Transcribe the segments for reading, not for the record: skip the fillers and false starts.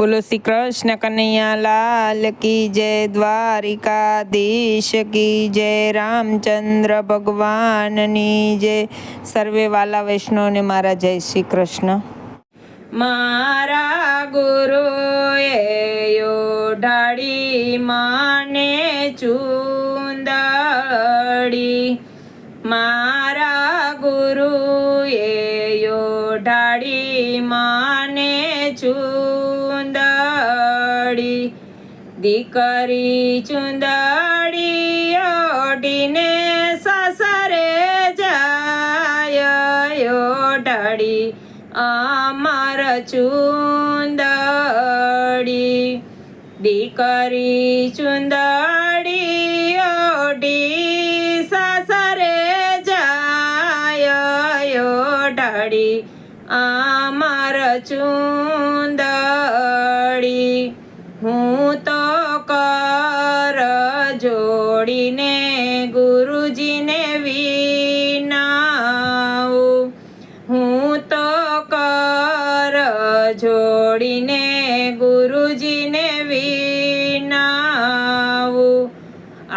बोलो श्री कृष्ण कन्हैया लाल की जय, द्वारिकाधीश की जय, रामचंद्र भगवाननी जय। सर्वे वाला वैष्णव ने मारा जय श्री कृष्ण। मारा गुरुए ओढाड़ी माने चूंदड़ी, मारा गुरुए ओढाड़ी माने चूंदड़ी, दीकरी चूंदड़ी ओढ़ीने सासरे जाय, ओढाड़ी अमर चूंदड़ी, दीकरी चूंदड़ी ओढ़ी सासरे जाय, ओढाड़ी अमर चूंदड़ी। हूँ तो कर जोड़ीने गुरुजी ने विनाऊं, हूँ तो कर जोड़ीने गुरुजी ने विनाऊं,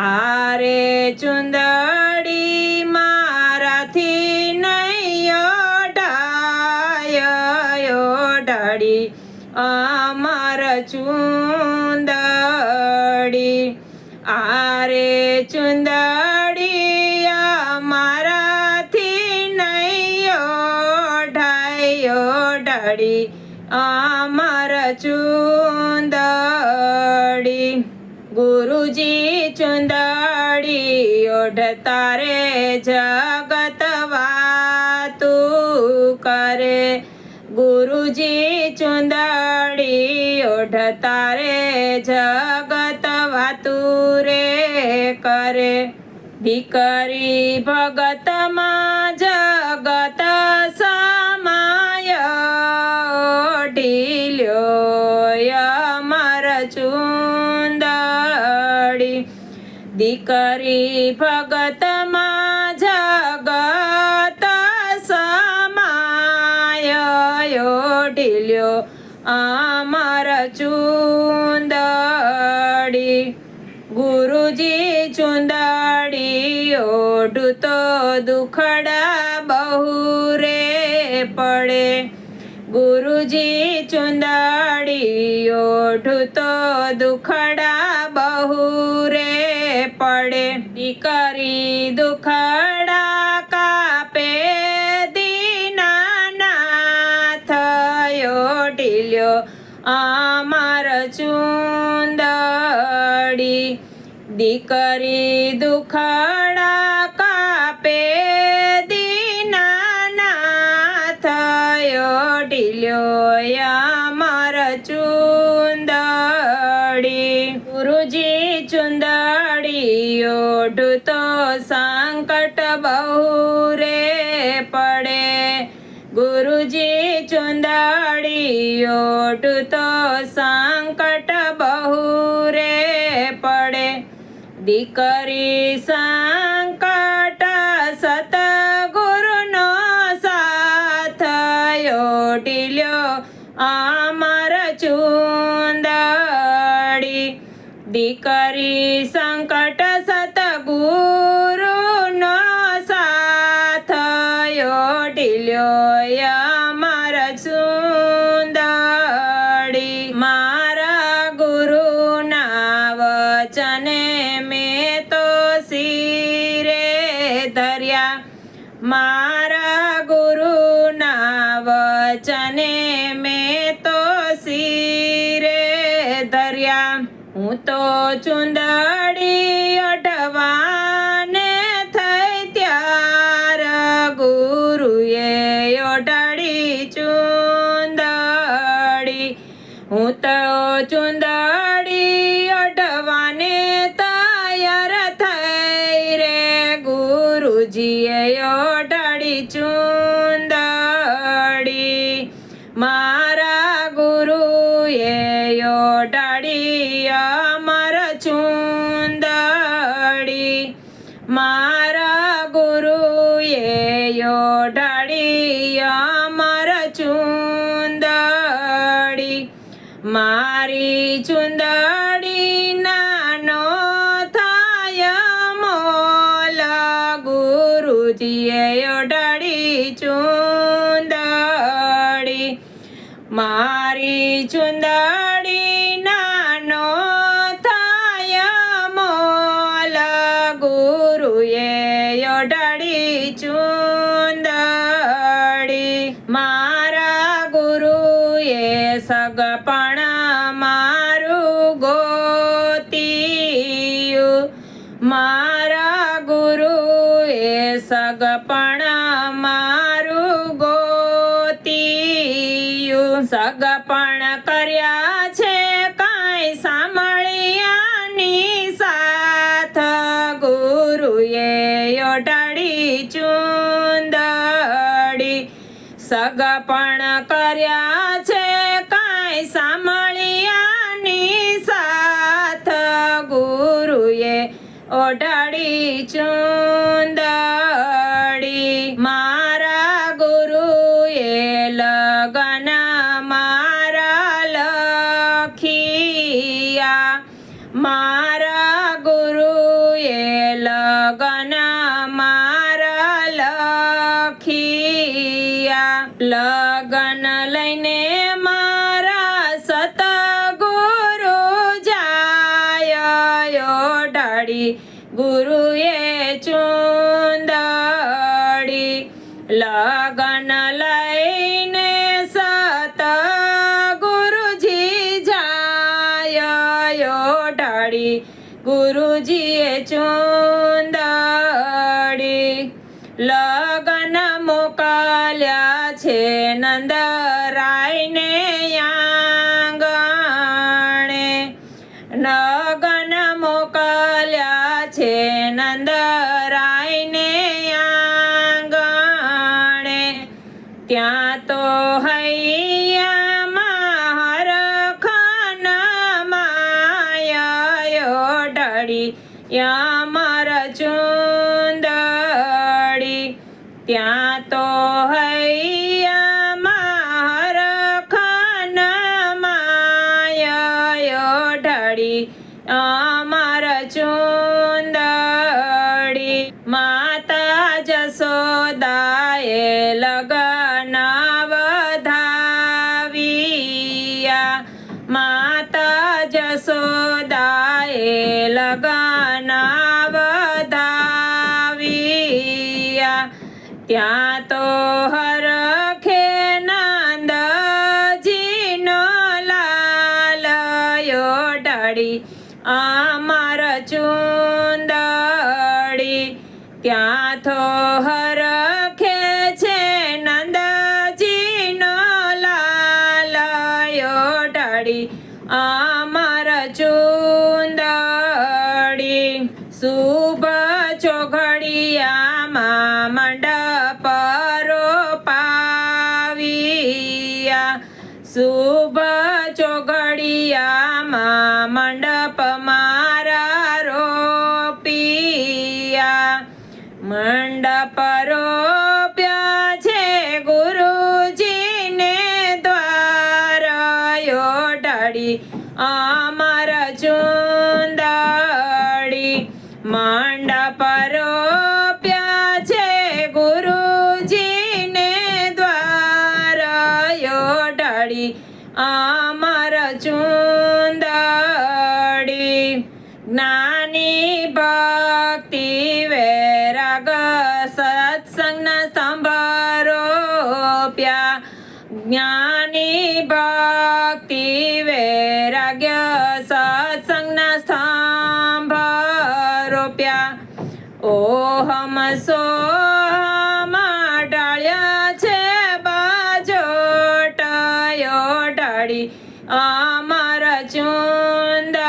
आरे चूंदड़ी माराथी नहीं ओढ़ाय, ओढ़ाड़ी अमर चूंदड़ी, आरे चूंदड़ी अमराथी नहीं ओढ़ाय, ओढ़ाड़ी अमर चूंदड़ी। गुरुजी चूंदड़ी ओढ़ता रे जगत वातु करे, गुरुजी चूंदड़ी ओढ़ता रे जगत वातु रे करे, दीकरी भगत मां जगत समाय, ओढ़िल्यो अमर चूंदड़ी, दीकरी भगत मां जगत समाय, ओढ़िल्यो अमर चूंदड़ी। गुरुजी चूंदड़ी ओढ़ू तो दुखड़ा बहु रे पड़े, गुरुजी चूंदड़ी ओढ़ू तो दुखड़ा बहु रे पड़े, दीकरी दुखड़ा कापे दीनानाथ, ओढ़िल्यो अमर चूंदड़ी, दीकरी दुखड़ा कापे दीनानाथ, ओढ़िल्यो अमर चूंदड़ी। गुरुजी चूंदड़ी ओढ़ू तो संकट बहु रे पड़े, गुरुजी चूंदड़ी ओढ़ू तो संकट बहु रे पड़े, दीकरी संकट सतगुरुनो साथ, ओढ़िल्यो अमर चूंदड़ी, दीकरी संकट सतगुरुनो साथ, ओढ़िल्यो अमर चूंदड़ी। मारा गुरुना वचने में तो सिरे धर्या, मारा गुरुना वचने में तो सिरे धर्या, हूँ तो चूंदड़ी ओढ़वाने थई त्यार, गुरुए ओढ़ाड़ी चूंदड़ी, हूँ तो चूंदड़ी ओढ़वाने तैयार थई रे, गुरुजीए ओढ़ाड़ी चूंदड़ी। मारा गुरुए ओढ़ाड़ी अमर चूंदड़ी, मारा गुरुए ओढ़ाड़ी अमर चूंदड़ी। मा ચુંદડી નાનો થાય મોલ ગુરુજીએ ઓઢાડી ચુંદડી મારી ચુંદડી નાનો થાય મોલ ગુરુએ ઓઢાડી ચુંદડી મારા ગુરુએ સગપણ મારું ગોતિયું મારા ગુરુએ સગપણ મારું ગોતિયું સગપણ કર્યા છે કાંઈ સાંભળ્યાની સાથ ગુરુએ ઓઢાડી ચુંદડી સગપણ કર્યા છે કાંઈ સાંભળ્યાની સાથ ગુરુએ ઓઢાડી ચુંદડી મારા ગુરુએ લગન મારા લખિયા મારા ગુરુએ લગન મારા લખિયા લગન લઈને મારા સતગુરુ જાય ઓઢાડી ગુરુએ ચુંદડી લગન લઈને સતગુરુજી જાય ઓઢાડી ગુરુજીએ ચુંદડી લગન મોકલ્યા છે નંદરાયને આંગણે લગન મોકલ્યા છે નંદરાયને આંગણે ત્યાં તો હૈયામાં હરખન માયા ઓઢાડી યામર ચુંદડી ત્યાં તો હૈયામાં હરખન માયા ઓઢાડી અમર ચુંદડી માતા જશોદાએ લગન વધાવ્યા માતા જશોદાએ લગન વધાવ્યા ત્યાં તો હરખે નંદજીનો લાલ ઓઢાડી અમર ચુંદડી ત્યાં તો હરખે છે નંદજીનો લાલ ઓઢાડી અમર ચુંદડી શુભ ચોઘડિયામાં મંડપ રોપાવ્યા શુભ ચોઘડિયામાં મંડપ મારા રોપિયા મંડપ રોપ્યા છે ગુરુજીને દ્વાર ઓઢાડી અમર ચુંદડી મંડપ રોપ્યા છે ગુરુજીને દ્વાર ઓઢાડી અમર ચુંદડી જ્ઞાની ભક્તિ વૈરાગ સત્સંગના સ્તંભ રોપ્યા જ્ઞાની ભક્તિ વૈરાગ્ય સત્સંગના સ્તંભ રોપ્યા ઓહમ સોહમ ઢાળ્યા છે બાજોટ ઓઢાડી અમર ચુંદડી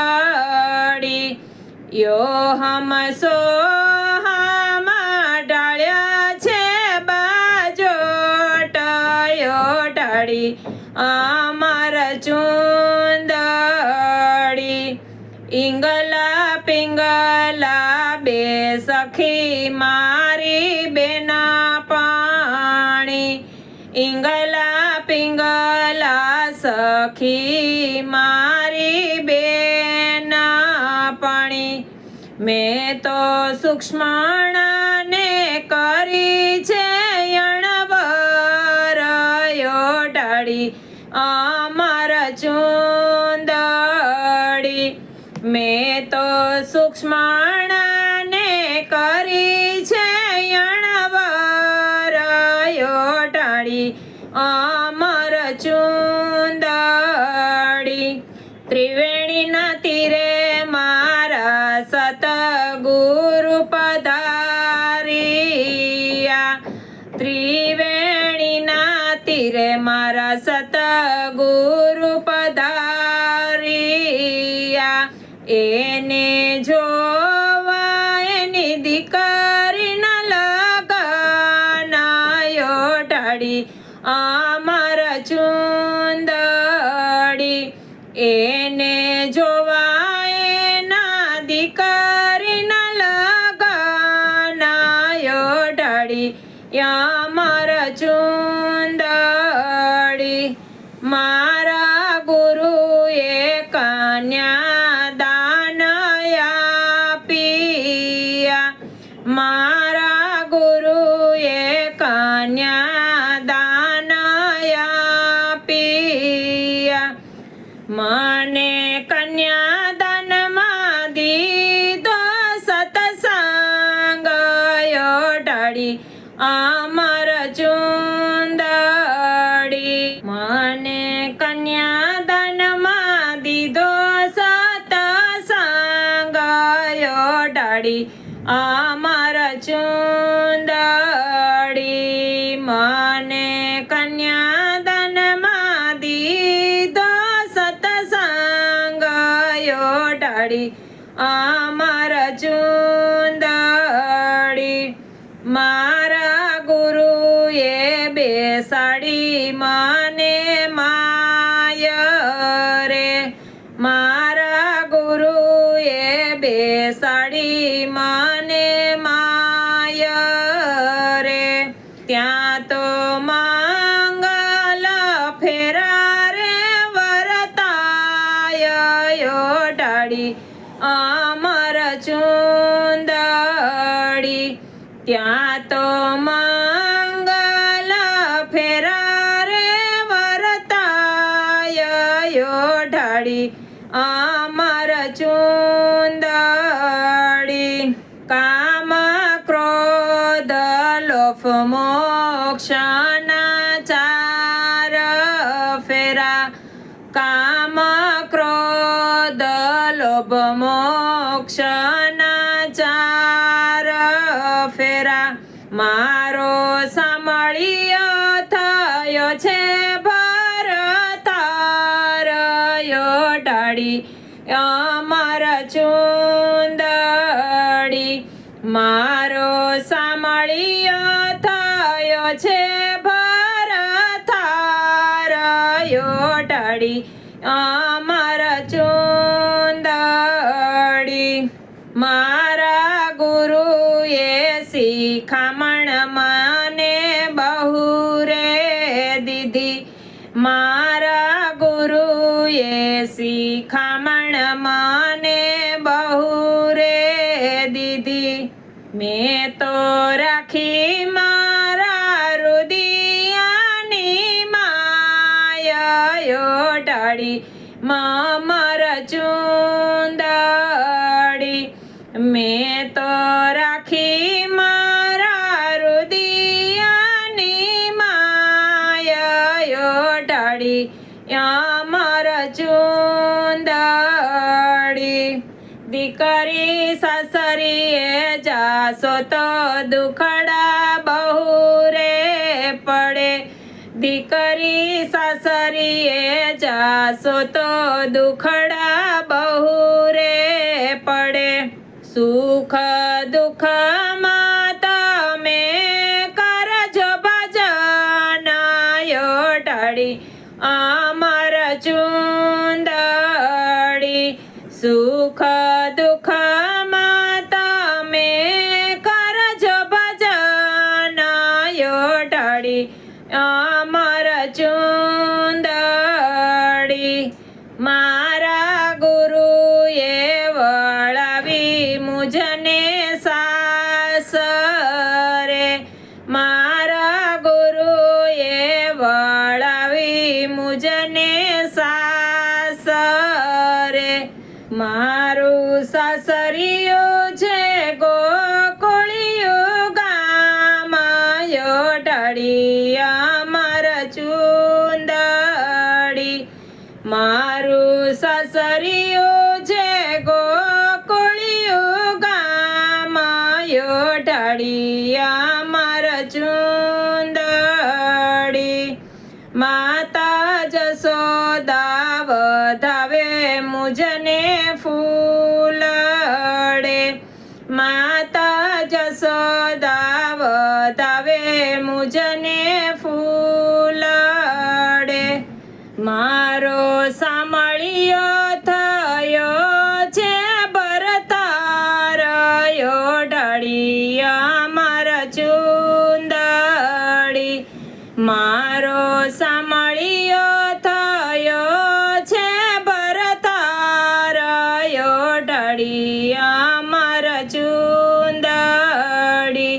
યોહમ સોહમ ઢાળ્યા છે બાજોટ ઓઢાડી અમર ચુંદડી ઈંગલા પિંગલા બે સખી મારી બેન પાણી ઈંગલા પિંગલા સખી મારી મેં તો સૂક્ષ્મણાને કરી છે અણવર યોટાડી અમર ચુંદડી. મેં તો સૂક્ષ્મણાને કરી છે અણવર યોટાડી અમર ચુંદડી. ત્રિવેણીના તીરે મારા સતગુરુ પધાર્યા. ત્રિવેણીના તીરે મારા સતગુરુ પધાર્યા. એને જોવા એની દીકરીના લગન યોટાડી અમર ચુંદડી. એને જોવા એના દીકરીના લગન યોટાડી અમર ચુંદડી. મારા ગુરુએ કન્યા દાન આપ્યા. મારા ગુરુએ કન્યા દાન આપ્યા. મને કન્યાદાનમાં દીધો સતસંગ યોટાડી અમર ચુંદડી. મને કન્યાદાનમાં દીધો સતસંગ યોટાડી અમર ચુંદડી. મને કન્યાદાનમાં દીધો સતસંગ યોટાડી અમર ચુંદડી. મારા ગુરુએ બેસાડી મને માય રે. મારા ગુરુએ બેસાડી મને માય રે. ત્યાં તો મંગલ ફેરા રે વરતાય યોટાડી અમર ચુંદડી. ત્યાં તો મંગલ ફેરા રે વરતાય યોટાડી અમર ચુંદડી. કામ ક્રોધ લોભ મોક્ષના ચાર ફેરા. કામ ક્રોધ લોભ મોક્ષના ચાર ફેરા. મારો સાંભળ્યો થયો છે ભરતાર યોટાડી અમર ચુંદડી. મારો સાંભળ્યો થયો છે ભરતાર યોટાડી અમર ચુંદડી. મારા ગુરુએ શિખામણ મને બહુ રે દીધી. મારા ગુરુએ શિખામણ મને બહુ રે દીધી. મેં તો રાખી મારા રુદિયાની માય યોટાડી અમર ચુંદડી. મેં તો રાખી મારા રુદિયાની માય યોટાડી અમર ચુંદડી. દીકરી સાસરીએ જાશો તો દુખડા બહુ રે પડે. દીકરી સાસરીએ જાશો તો દુખડા બહુ રે પડે. સુખ દુઃખમાં તમે કરજો ભજન યોટાડી અમર ચુંદડી. સુખ દુઃખમાં તમે કરજો ભજન યોટાડી અમર ચુંદડી. મારા ગુરુએ વળાવી મુજ સરે મારા ગુરુએ વળાવી મુજને સાસરે મારું સાસરિયું છે ગોકુળિયું ગામ યોટાડી અમારા ચુંદડી મારું સાસરિયું છે ગોકુળિયું ગામ યોટાડી અમારા ચુંદડી માતા જશોદા વધાવે મુજને ફૂલડે માતા જશોદા વધાવે મુજને ફૂલડે મારો સામળિયો થયો છે ભરતાર યોટાડી અમારા ચુંદડી મારો સામળિયો થયો છે ભરતાર યોટાડી અમારા ચુંદડી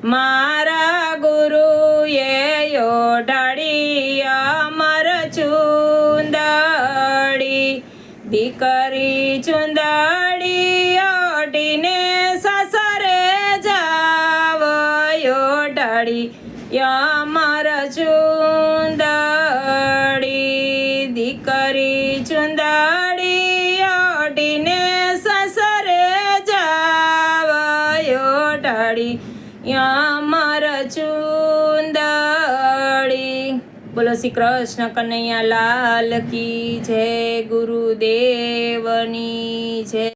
મારા ગુરુએ યોટાડી અમારા ચુંદડી દીકરી ચુંદડી યોટીને સાસરે જાવ યોટાડી અમારા ચુંદડી દીકરી ચુંદડી યોટીને સાસરે જાવ યોટાડી અમારા ચુંદડી બોલો શ્રી કૃષ્ણ કનૈયા લાલ કી જય ગુરુદેવની જય